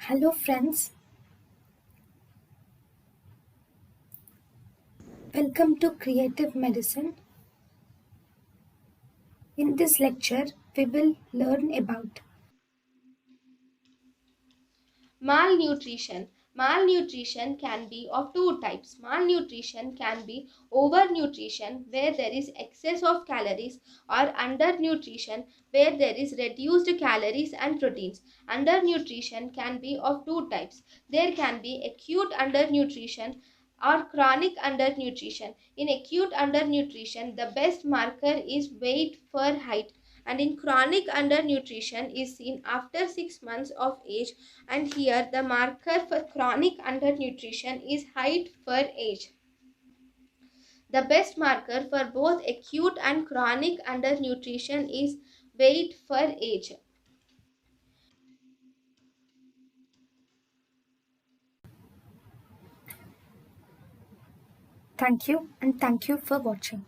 Hello, friends. Welcome to Creative Medicine. In this lecture, we will learn about Malnutrition. Malnutrition can be of two types. Malnutrition can be overnutrition, where there is excess of calories, or undernutrition, where there is reduced calories and proteins. Undernutrition can be of two types. There can be acute undernutrition or chronic undernutrition. In acute undernutrition, the best marker is weight for height, and in chronic undernutrition is seen after 6 months of age, and here the marker for chronic undernutrition is height for age. The best marker for both acute and chronic undernutrition is weight for age. thank you and thank you for watching.